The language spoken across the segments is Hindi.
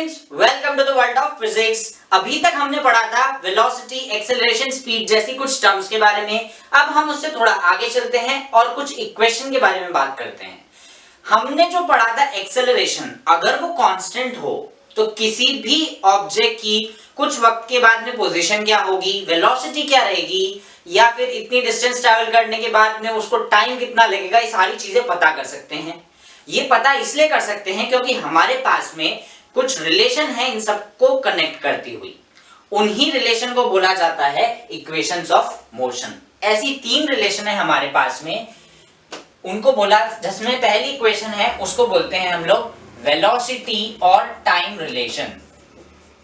Students, welcome to the world of physics. अभी तक हमने पढ़ा था वेलोसिटी, एक्सेलरेशन, स्पीड जैसी कुछ टर्म्स के बारे में। अब हम उससे थोड़ा आगे चलते हैं और कुछ इक्वेशन के बारे में बात करते हैं। हमने जो पढ़ा था एक्सेलरेशन, अगर वो कांस्टेंट हो तो किसी भी ऑब्जेक्ट की कुछ वक्त के बाद में पोजीशन क्या होगी, वेलोसिटी क्या रहेगी, या फिर इतनी डिस्टेंस ट्रैवल करने के बाद में उसको टाइम कितना लगेगा, ये सारी चीजें पता कर सकते हैं। ये पता इसलिए कर सकते हैं क्योंकि हमारे पास में कुछ रिलेशन है इन सबको कनेक्ट करती हुई। उन्हीं रिलेशन को बोला जाता है इक्वेशंस ऑफ मोशन। ऐसी तीन रिलेशन है हमारे पास में, उनको बोला, जिसमें पहली इक्वेशन है उसको बोलते हैं हम लोग वेलोसिटी और time relation.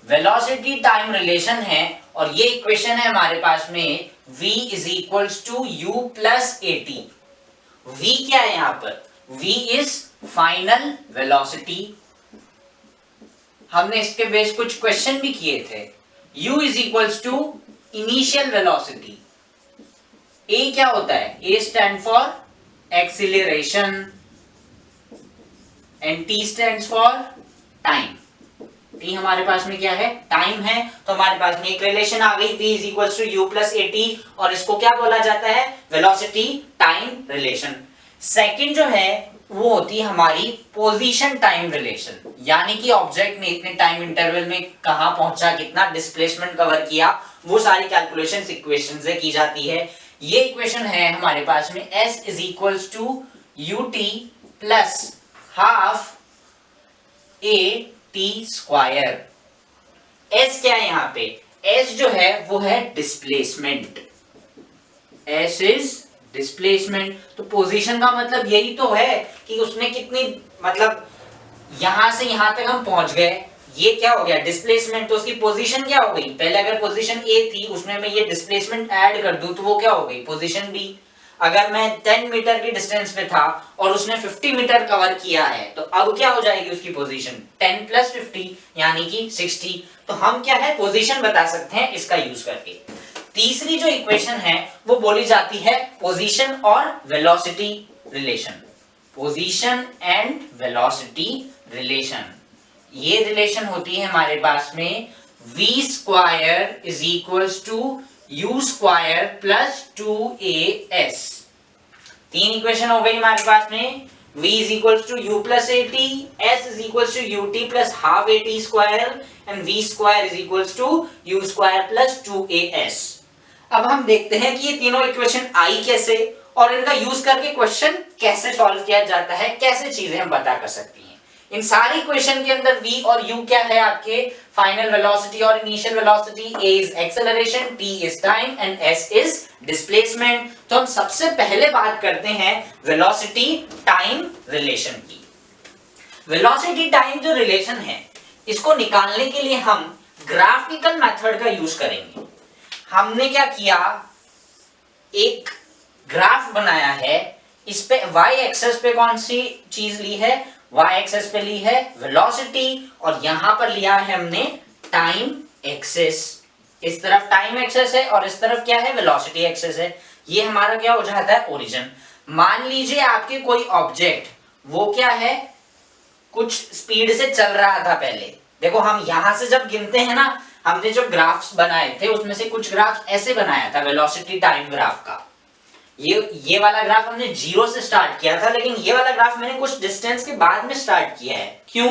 Velocity time relation है और ये इक्वेशन है हमारे पास में v is equals to u plus at। v क्या है यहां पर? v is final velocity. हमने इसके बेस कुछ क्वेश्चन भी किए थे। u is equals to initial velocity. a क्या होता है? a stand for acceleration and t stands for time. t हमारे पास में क्या है? टाइम है। तो हमारे पास में एक रिलेशन आ गई v is equals to u plus at, और इसको क्या बोला जाता है? Velocity time relation. सेकंड जो है वो होती है हमारी पोजीशन टाइम रिलेशन, यानी कि ऑब्जेक्ट ने इतने टाइम इंटरवल में कहां पहुंचा, कितना डिस्प्लेसमेंट कवर किया, वो सारी कैलकुलेशंस इक्वेशन से की जाती है। ये इक्वेशन है हमारे पास में s is equals to ut plus half at square. s क्या है यहाँ पे? s जो है वो है डिस्प्लेसमेंट। s is displacement. तो पोजीशन का मतलब यही तो है कि उसने कितनी, मतलब यहां से यहां तक हम पहुंच गए, ये क्या हो गया? डिस्प्लेसमेंट। तो उसकी पोजीशन क्या हो गई? पहले अगर पोजीशन A थी, उसमें मैं ये डिस्प्लेसमेंट ऐड कर दूं तो वो क्या हो गई? Position B। अगर मैं 10 मीटर की डिस्टेंस पे था और उसने 50 मीटर कवर किया है, तो अब क्या हो जाएगी उसकी पोजीशन? 10 प्लस 50 यानी कि 60। तो हम क्या है? पोजीशन बता सकते हैं इसका यूज करके। तीसरी जो इक्वेशन है वो बोली जाती है पोजीशन और velocity relation. Position and velocity relation, ये रिलेशन होती है हमारे पास में v square is equals to u square plus 2as। तीन इक्वेशन हो गई हमारे पास में। v is equals to u plus at, s is equals to ut plus half at square and v square is equals to u square plus 2as। अब हम देखते हैं कि ये तीनों इक्वेशन आई कैसे और इनका यूज करके क्वेश्चन कैसे सॉल्व किया जाता है, कैसे चीजें हम पता कर सकती हैं। इन सारी इक्वेशन के अंदर v और u क्या है? आपके फाइनल वेलोसिटी और initial velocity. a is acceleration, t is time and s is displacement. तो हम सबसे पहले बात करते हैं वेलोसिटी टाइम रिलेशन की। वेलोसिटी टाइम जो रिलेशन है, इसको निकालने के लिए हम ग्राफिकल मेथड का यूज करेंगे। हमने क्या किया? एक ग्राफ बनाया है, इस पे y एक्सेस पे कौन सी चीज ली है? y एक्सेस पे ली है वेलोसिटी, और यहां पर लिया है हमने टाइम एक्सेस। इस तरफ टाइम एक्सेस है और इस तरफ क्या है? वेलोसिटी एक्सेस है। ये हमारा क्या हो जाता है? ओरिजिन। मान लीजिए आपके कोई ऑब्जेक्ट, वो क्या है? कुछ स्पीड से चल रहा था पहले। देखो हम यहां से जब गिनते हैं ना, हमने जो ग्राफ्स बनाए थे उसमें से कुछ ग्राफ ऐसे बनाया था वेलोसिटी टाइम ग्राफ का। ये वाला ग्राफ हमने जीरो से स्टार्ट किया था, लेकिन ये वाला ग्राफ मैंने कुछ डिस्टेंस के बाद में स्टार्ट किया है। क्यों?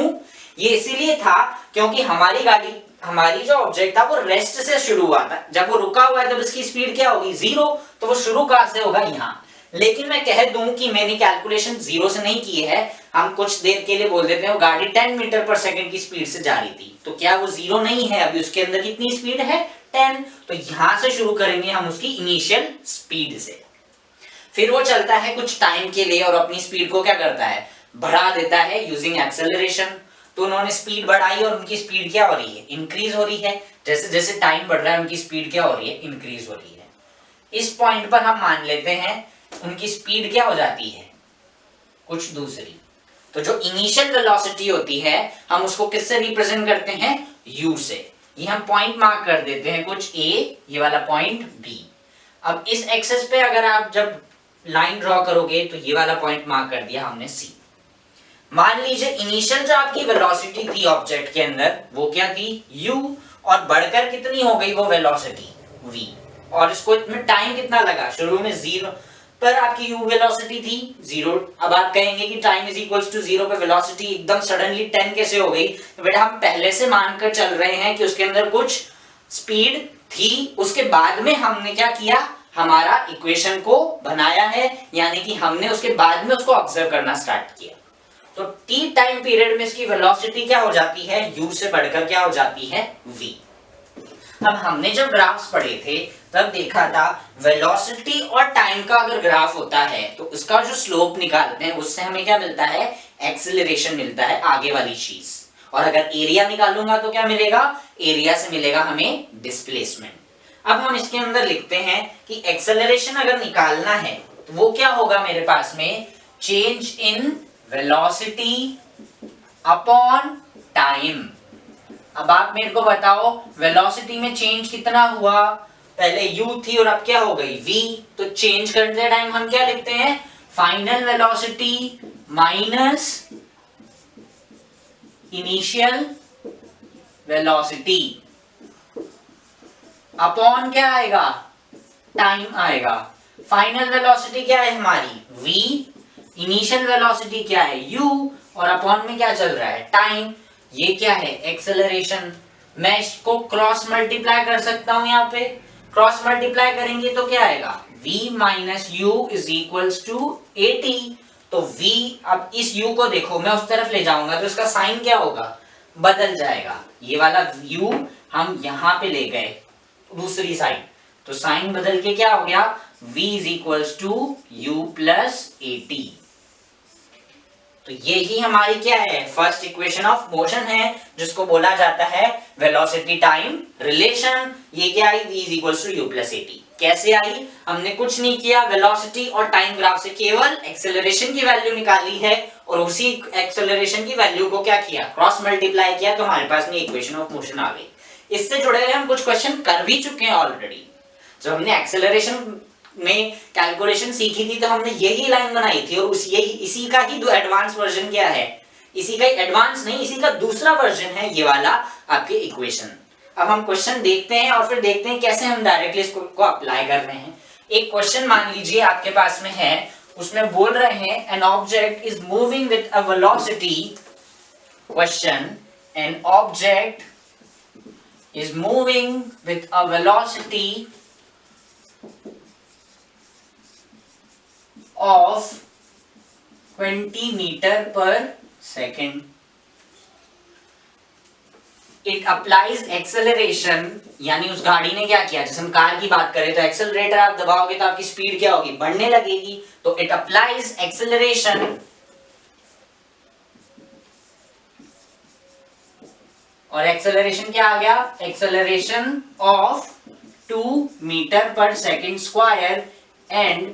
ये इसीलिए था क्योंकि हमारी जो ऑब्जेक्ट था वो रेस्ट से शुरू हुआ था। जब वो रुका हुआ है तब इसकी स्पीड क्या होगी? 0। तो वो शुरू कहां से होगा? यहाँ। लेकिन मैं कह दूं कि मैंने कैलकुलेशन 0 से नहीं की है, हम कुछ देर के लिए बोल देते हैं वो गाड़ी 10 मीटर पर सेकंड की स्पीड से जा रही थी, तो क्या वो 0 नहीं है? अभी उसके अंदर कितनी स्पीड है? 10। तो यहां से शुरू करेंगे हम उसकी इनिशियल स्पीड से। फिर वो चलता है कुछ टाइम के लिए और अपनी स्पीड को क्या करता है? बढ़ा देता है यूजिंग एक्सेलरेशन। तो उन्होंने स्पीड बढ़ाई और उनकी स्पीड क्या हो रही है? इंक्रीज हो रही है। जैसे जैसे टाइम बढ़ रहा है उनकी स्पीड क्या हो रही है? इंक्रीज हो रही है। इस पॉइंट पर हम मान लेते हैं उनकी स्पीड क्या हो जाती है? कुछ दूसरी। तो जो इनिशियल वेलोसिटी होती है हम उसको किससे रिप्रेजेंट करते हैं? u से। ये हम पॉइंट मार्क कर देते हैं, कुछ a, ये वाला पॉइंट b। अब इस एक्सेस पे अगर आप जब लाइन ड्रॉ करोगे तो ये वाला पॉइंट मार्क कर दिया हमने c। मान लीजिए इनिशियल जो आपकी वेलोसिटी थी ऑब्जेक्ट के अंदर वो क्या थी u, और बढ़कर कितनी हो गई वो वेलोसिटी v, और इसको इसमें टाइम कितना लगा, शुरू में 0 पर आपकी u वेलोसिटी थी 0। अब आप कहेंगे कि टाइम इज इक्वल्स टू 0 पे वेलोसिटी एकदम सडनली 10 कैसे हो गई, तो बेटा हम पहले से मानकर चल रहे हैं कि उसके अंदर कुछ स्पीड थी, उसके बाद में हमने क्या किया, हमारा इक्वेशन को बनाया है, यानी कि हमने उसके बाद में उसको ऑब्जर्व करना स्टार्ट किया। तो t टाइम पीरियड में इसकी वेलोसिटी क्या हो जाती है, u से बढ़कर क्या हो जाती है v। अब हमने जब ग्राफ्स पढ़े थे तब देखा था वेलोसिटी और टाइम का अगर ग्राफ होता है तो उसका जो स्लोप निकालते हैं उससे हमें क्या मिलता है, एक्सेलरेशन मिलता है, आगे वाली चीज। और अगर एरिया निकालूंगा तो क्या मिलेगा, एरिया से मिलेगा हमें डिस्प्लेसमेंट। अब हम इसके अंदर लिखते हैं कि एक्सेलरेशन अगर निकालना है तो वो क्या होगा मेरे पास में, change in velocity upon time. अब आप मेरे को बताओ वेलोसिटी में चेंज कितना हुआ, पहले u थी और अब क्या हो गई v, तो चेंज करते टाइम हम क्या लिखते हैं, final velocity minus initial velocity upon क्या आएगा, टाइम आएगा। फाइनल वेलोसिटी क्या है हमारी v, इनिशियल वेलोसिटी क्या है u, और अपॉन में क्या चल रहा है, टाइम। ये क्या है, एक्सेलरेशन। मैं इसको क्रॉस मल्टीप्लाई कर सकता हूं, यहाँ पे क्रॉस मल्टीप्लाई करेंगे तो क्या आएगा, v minus u is equals to at। तो v, अब इस u को देखो मैं उस तरफ ले जाऊंगा तो इसका साइन क्या होगा, बदल जाएगा। ये वाला u हम यहाँ पे ले गए दूसरी साइड, तो साइन बदल के क्या हो गया, v is equals to u plus at। तो ये ही हमारी क्या है, फर्स्ट इक्वेशन ऑफ मोशन है, जिसको बोला जाता है वेलोसिटी टाइम रिलेशन। ये क्या आई, v is equals to u plus at। कैसे आई, हमने कुछ नहीं किया, वेलोसिटी और टाइम ग्राफ से केवल एक्सेलरेशन की वैल्यू निकाली है और उसी एक्सेलरेशन की वैल्यू को क्या किया, क्रॉस मल्टीप्लाई किया, तो हमारे पास में इक्वेशन ऑफ मोशन आ गई। इससे जुड़े हुए हम कुछ क्वेश्चन कर भी चुके हैं ऑलरेडी। जब हमने एक्सेलरेशन में कैलकुलेशन सीखी थी तो हमने यही लाइन बनाई थी, और इसी का ही एडवांस वर्जन क्या है, इसी का एडवांस नहीं, इसी का दूसरा वर्जन है ये वाला आपके इक्वेशन। अब हम क्वेश्चन देखते हैं और फिर देखते हैं कैसे हम डायरेक्टली इसको अप्लाई कर रहे हैं। एक क्वेश्चन मान लीजिए आपके पास में है, उसमें बोल रहे हैं N object is moving with a velocity, question N object is moving with a velocity of 20 meter per second. It applies acceleration, यानी उस गाड़ी ने क्या किया, जैसे हम कार की बात करें तो एक्सेलरेटर आप दबाओगे तो आपकी स्पीड क्या होगी, बढ़ने लगेगी। तो it applies acceleration और एक्सेलरेशन क्या आ गया, एक्सेलरेशन ऑफ 2 मीटर पर सेकेंड स्क्वायर एंड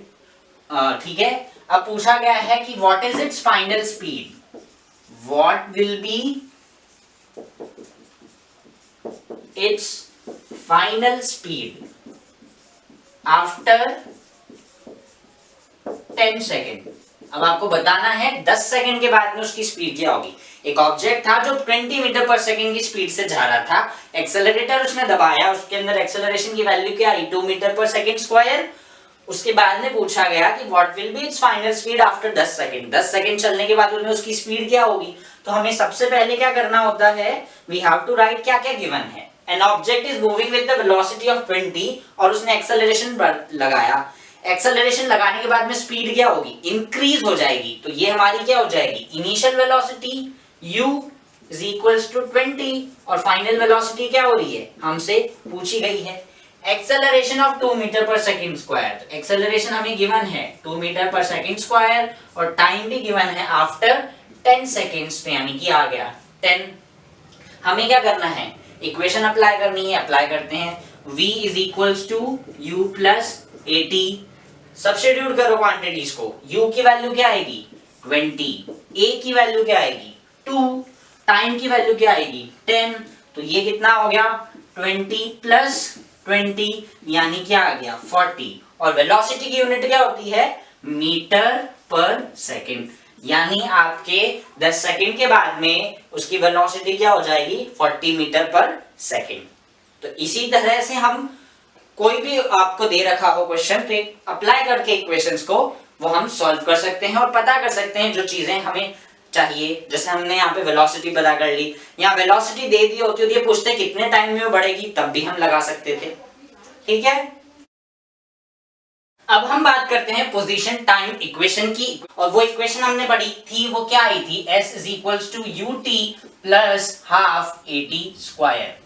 ठीक है। अब पूछा गया है कि what is it's final speed, what will be it's final speed after 10 second. अब आपको बताना है 10 सेकेंड के बाद में उसकी स्पीड क्या होगी। एक ऑब्जेक्ट था जो 20 मीटर पर सेकेंड की स्पीड से जा रहा था, एक्सेलरेटर उसने दबाया, उसके अंदर एक्सेलरेशन की वैल्यू क्या आई, 2 मीटर पर सेकेंड स्क्वायर। उसके बाद में पूछा गया कि what will be it's final speed after 10 second. 10 second चलने के बाद उसमें उसकी स्पीड क्या होगी। तो हमें सबसे पहले क्या करना होता है, वी हैव टू राइट क्या क्या गिवन है। An object is moving with the velocity of 20 और उसने एक्सेलरेशन लगाया। एक्सेलरेशन लगाने के बाद में स्पीड क्या होगी, इंक्रीज हो जाएगी। तो ये हमारी क्या हो जाएगी, initial velocity u is equals to 20 और फाइनल वेलोसिटी क्या हो रही है, हमसे पूछी गई है। एक्सेलरेशन ऑफ 2 मीटर पर सेकेंड स्क्वायर, तो एक्सेलरेशन हमें गिवन है 2 मीटर पर सेकेंड स्क्वायर और टाइम भी गिवन है आफ्टर 10 सेकेंड्स, तो यानी कि आ गया 10। हमें क्या करना है, इक्वेशन अप्लाई करनी है, अप्लाई करते हैं। v is equals to u plus at, substitute करो क्वांटिटीज को। u की वैल्यू क्या आएगी 20, a की वैल्यू क्या आएगी 2, टाइम की वैल्यू क्या आएगी 10। तो ये कितना हो गया 20 प्लस 20 यानी क्या आ गया 40। और वेलोसिटी की यूनिट क्या होती है, मीटर पर सेकेंड। यानी आपके 10 सेकंड के बाद में उसकी वेलोसिटी क्या हो जाएगी 40 मीटर पर सेकंड। तो इसी तरह से हम कोई भी आपको दे रखा हो क्वेश्चन पे अप्लाई करके इक्वेशंस को वो हम सॉल्व कर सकते हैं और पता कर सकते हैं जो चीजें हमें चाहिए। जैसे हमने यहाँ पे वेलोसिटी पता कर ली, यहाँ वेलोसिटी दे दी होती है, पूछते कितने टाइम में वो बढ़ेगी, तब भी हम लगा सकते थे। ठीक है, अब हम बात करते हैं पोजीशन टाइम इक्वेशन की, और वो इक्वेशन हमने पढ़ी थी, वो क्या आई थी, s is equals to ut plus half at square.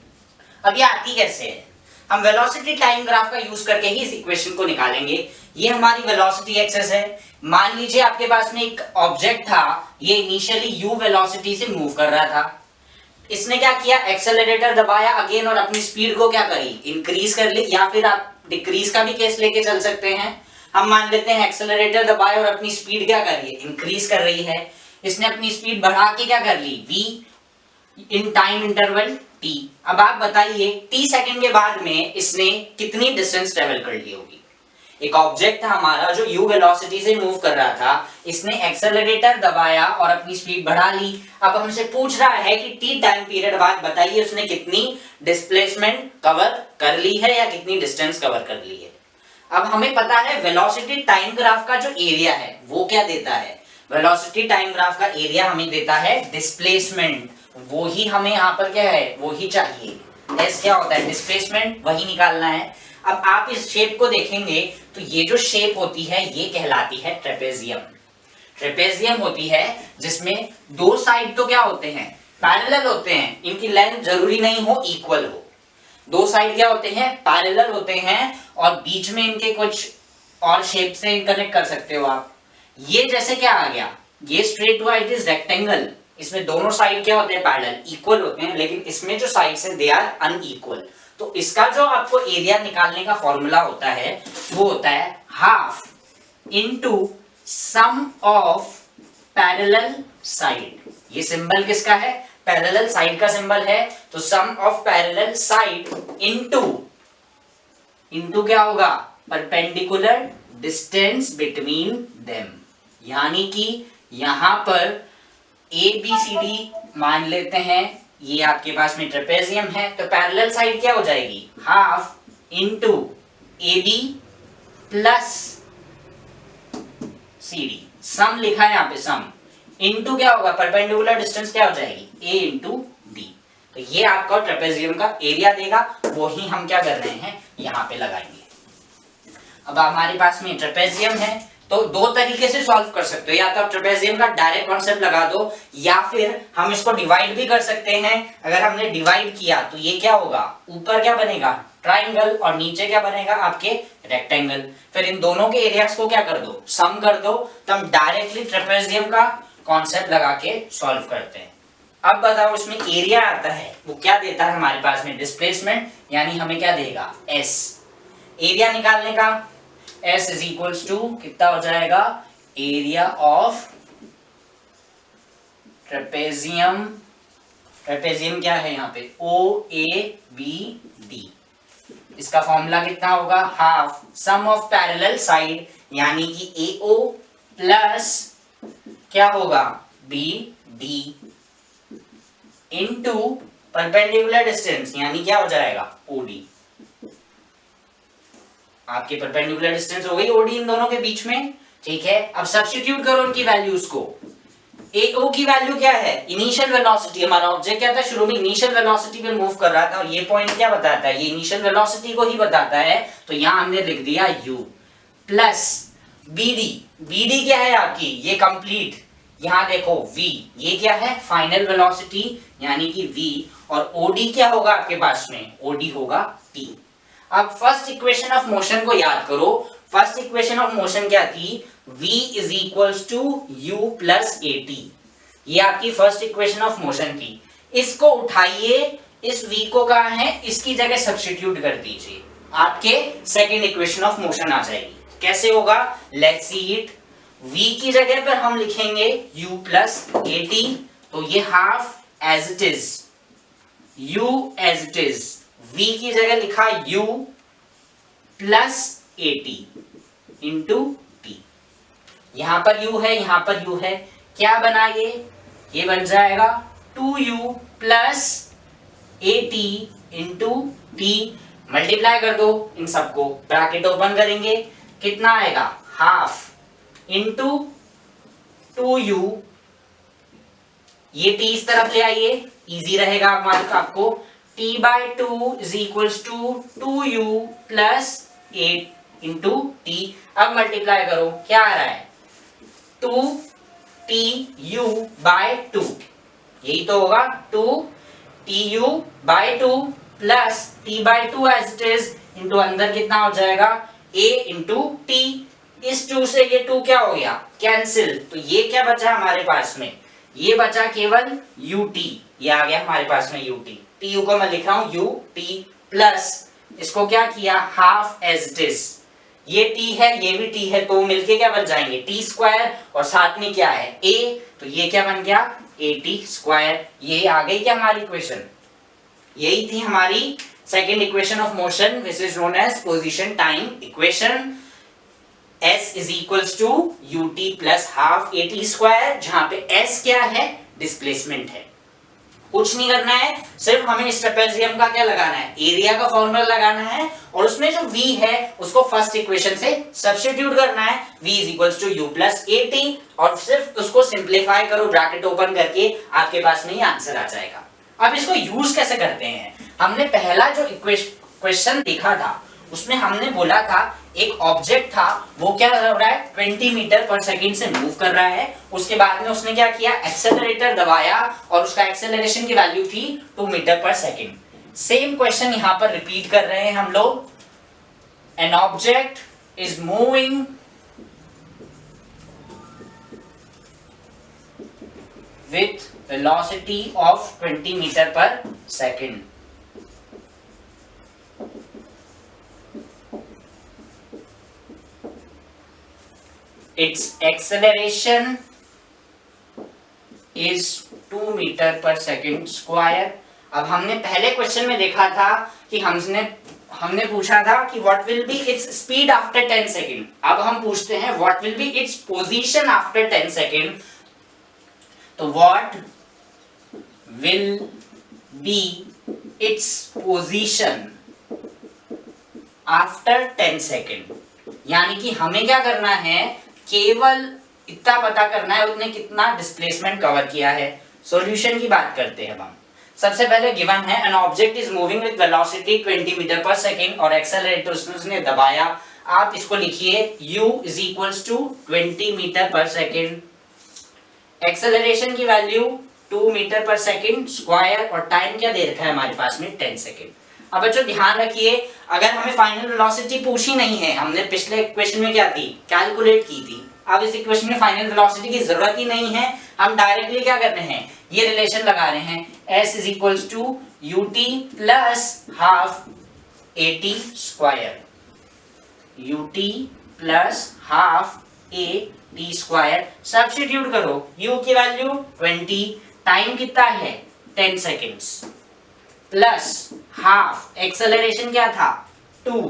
अब ये आती कैसे है, हम वेलोसिटी टाइम ग्राफ का यूज करके ही इस इक्वेशन को निकालेंगे। ये हमारी वेलोसिटी एक्सेस है। मान लीजिए आपके पास में एक ऑब्जेक्ट था, ये इनिशियली u वेलोसिटी से मूव कर रहा था, इसने क्या किया, एक्सेलरेटर दबाया अगेन और अपनी स्पीड को क्या करी, इंक्रीज कर ली, या फिर आप डिक्रीज का भी केस लेके चल सकते हैं। हम मान लेते हैं एक्सेलरेटर दबाया और अपनी स्पीड क्या कर रही है, इंक्रीज कर रही है। इसने अपनी स्पीड बढ़ा के क्या कर ली, v in time interval t। अब आप बताइए t सेकंड के बाद में इसने कितनी डिस्टेंस ट्रेवल कर ली होगी। एक ऑब्जेक्ट था हमारा जो u वेलोसिटी से मूव कर रहा था, इसने एक्सेलरेटर दबाया और अपनी स्पीड बढ़ा ली। अब हमसे पूछ रहा है कि t टाइम पीरियड बाद बताइए उसने कितनी डिस्प्लेसमेंट कवर कर ली है या कितनी डिस्टेंस कवर कर ली है। अब हमें पता है वेलोसिटी टाइम ग्राफ का जो एरिया है वो क्या देता है, वेलोसिटी टाइम ग्राफ का एरिया हमें देता है डिस्प्लेसमेंट। वो ही हमें यहाँ पर क्या है, वो ही चाहिए। s क्या होता है, डिस्प्लेसमेंट, वही निकालना है। अब आप इस शेप को देखेंगे तो ये जो शेप होती है ये कहलाती है ट्रेपेजियम। ट्रेपेजियम होती है जिसमें दो साइड तो क्या होते हैं, पैरेलल होते हैं, इनकी लेंथ जरूरी नहीं हो इक्वल हो। दो साइड क्या होते हैं, पैरेलल होते हैं, और बीच में इनके कुछ और शेप से कनेक्ट कर सकते हो आप। ये जैसे क्या आ गया, ये स्ट्रेट वाइड इज रेक्टेंगल, इसमें दोनों साइड क्या होते हैं, पैरेलल इक्वल होते हैं, लेकिन इसमें जो साइड्स हैं दे आर अनइक्वल। तो इसका जो आपको एरिया निकालने का फॉर्मूला होता है वो होता है half into sum of parallel side. ये सिंबल किसका है, पैरेलल साइड का सिंबल है, तो sum of parallel side into क्या होगा, परपेंडिकुलर डिस्टेंस बिटवीन देम। यानी कि यहां पर ए बी सी डी मान लेते हैं, ये आपके पास में ट्रेपेजियम है, तो पैरेलल साइड क्या हो जाएगी, half into A B plus C D. Sum लिखा है यहाँ पे सम, इनटू क्या होगा, परपेंडिकुलर डिस्टेंस क्या हो जाएगी, ए इनटू डी। तो ये आपका ट्रेपेजियम का एरिया देगा, वो ही हम क्या कर रहे हैं यहाँ पे लगाएंगे। अब हमारे पास में ट्रेपेजियम है, तो दो तरीके से सॉल्व कर सकते हो, या तो आप ट्रेपेजियम का डायरेक्ट कॉन्सेप्ट लगा दो, या फिर हम इसको डिवाइड भी कर सकते हैं। अगर हमने डिवाइड किया तो ये क्या होगा, ऊपर क्या बनेगा, ट्राइंगल, और नीचे क्या बनेगा आपके रेक्टेंगल। फिर इन दोनों के एरियाज को क्या कर दो, सम कर दो, तो हम डायरेक्टली ट्रेपेजियम का कॉन्सेप्ट लगा के सॉल्व करते हैं। अब बताओ इसमें एरिया आता है वो क्या देता है हमारे पास में, डिस्प्लेसमेंट, यानी हमें क्या देगा, s। एरिया निकालने का s इज इक्वल्स टू कितना हो जाएगा, एरिया ऑफ ट्रेपेजियम। ट्रेपेजियम क्या है यहाँ पे, OABD। इसका फॉर्मूला कितना होगा, half sum of parallel side, यानी कि AO प्लस क्या होगा, BD इनटू परपेंडिकुलर डिस्टेंस, यानी क्या हो जाएगा, OD। आपके परपेंडिकुलर डिस्टेंस हो गई OD इन दोनों के बीच में। ठीक है, अब सब्स्टिट्यूट करो इनकी वैल्यूज को। AO की वैल्यू क्या है, इनिशियल वेलोसिटी। हमारा ऑब्जेक्ट क्या था, शुरू में इनिशियल वेलोसिटी पे मूव कर रहा था, और ये पॉइंट क्या बताता है, ये इनिशियल वेलोसिटी को ही बताता है, तो यहां हमने लिख दिया U प्लस BD क्या है आपकी, ये कंप्लीट, यहां देखो V, ये क्या है, फाइनल वेलोसिटी यानी कि V, और OD क्या होगा आपके पास में, OD होगा T। अब फर्स्ट इक्वेशन ऑफ मोशन को याद करो। फर्स्ट इक्वेशन ऑफ मोशन क्या थी, v is equals to u plus at। ये आपकी फर्स्ट इक्वेशन ऑफ मोशन थी। इसको उठाइए, इस v को कहा है, इसकी जगह सब्स्टिट्यूट कर दीजिए, आपके सेकेंड इक्वेशन ऑफ मोशन आ जाएगी। कैसे होगा, लेट्स सी इट। v की जगह पर हम लिखेंगे u प्लस at, तो ये half as it is, u as it is, v की जगह लिखा u plus at into t। यहां पर u है, यहां पर u है, क्या बना ये बन जाएगा 2u plus AT into T. Multiply कर दो इन सबको, ब्रैकेट ओपन करेंगे, कितना आएगा हाफ इंटू 2u, ये t इस तरफ ले आइए, इजी रहेगा आपको। t by 2 is equals to 2u plus 8 into t. अब मल्टीप्लाई करो, क्या आ रहा है 2tu बाय 2, यही तो होगा 2tu by 2 plus t by 2 as it is into अंदर कितना हो जाएगा a इंटू टी। इस 2 से ये 2 क्या हो गया कैंसिल, तो ये क्या बचा हमारे पास में, ये बचा केवल ut, ये आ गया हमारे पास में ut। tu को मैं लिख रहा हूं ut प्लस इसको क्या किया हाफ एज इट इज, ये t है ये भी t है, तो मिलके क्या बन जाएंगे t स्क्वायर, और साथ में क्या है a, तो ये क्या बन गया at स्क्वायर। ये आ गई क्या हमारी इक्वेशन, यही थी हमारी second equation of motion which is known as position time equation. s is equals to ut plus half at square, जहां पे s क्या है डिस्प्लेसमेंट है। कुछ नहीं करना है, सिर्फ हमें ट्रेपेजियम का क्या लगाना है एरिया का फॉर्मूला लगाना है, और उसमें जो v है उसको फर्स्ट इक्वेशन से सब्स्टिट्यूट करना है, v is equals to u plus at, और सिर्फ उसको सिंप्लीफाई करो ब्रैकेट ओपन करके, आपके पास में ये आंसर आ जाएगा। अब इसको यूज कैसे करते हैं, हमने पहला जो क्वेश्चन देखा था उसमें हमने बोला था एक ऑब्जेक्ट था, वो क्या कर रहा है 20 मीटर पर सेकंड से मूव कर रहा है, उसके बाद में उसने क्या किया एक्सेलरेटर दबाया और उसका एक्सेलरेशन की वैल्यू थी 2 metre per second. Same question यहां पर रिपीट कर रहे हैं हम लोग, N object is moving with velocity of 20 meter per second. Its acceleration is 2 meter per second square. अब हमने पहले क्वेश्चन में देखा था कि हमने पूछा था कि what will be its speed after 10 second। अब हम पूछते हैं what will be its position after 10 second। तो what will be its position after 10 second, यानी कि हमें क्या करना है केवल इतना पता करना है उसने कितना डिस्प्लेसमेंट कवर किया है। सॉल्यूशन की बात करते हैं अब हम। सबसे पहले गिवन है an object is moving with velocity 20 metre per second और एक्सेलरेटर उसने दबाया। आप इसको लिखिए u is equals to 20 metre per second, acceleration की value 2 metre per second square, और टाइम क्या दे रखा है हमारे पास में 10 सेकंड। अब बच्चों ध्यान रखिए, अगर हमें फाइनल वेलोसिटी पूछी नहीं है, हमने पिछले इक्वेशन में क्या थी कैलकुलेट की थी, अब इस इक्वेशन में फाइनल वेलोसिटी की जरूरत ही नहीं है, हम डायरेक्टली क्या कर रहे हैं ये रिलेशन लगा रहे हैं s is equals to ut plus half at square, ut plus half at square. Substitute करो, u की वैल्यू 20, टाइम कितना है 10 सेकेंड्स, प्लस हाफ एक्सेलरेशन क्या था 2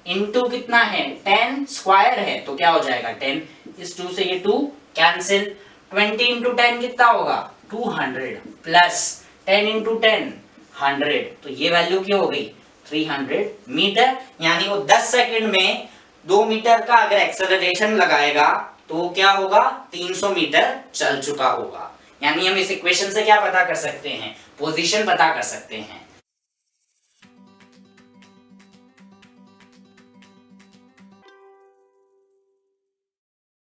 इनटू कितना है 10 स्क्वायर है तो क्या हो जाएगा 10, इस 2 से ये 2 कैंसिल, 20 इंटू 10 कितना होगा 200 प्लस 10 इंटू 10 100, तो ये वैल्यू क्या हो गई 300 मीटर। यानी वो 10 सेकंड में 2 मीटर का अगर एक्सेलरेशन लगाएगा तो क्या होगा 300 मीटर चल चुका होगा। यानी हम इस इक्वेशन से क्या पता कर सकते हैं पोजीशन पता कर सकते हैं।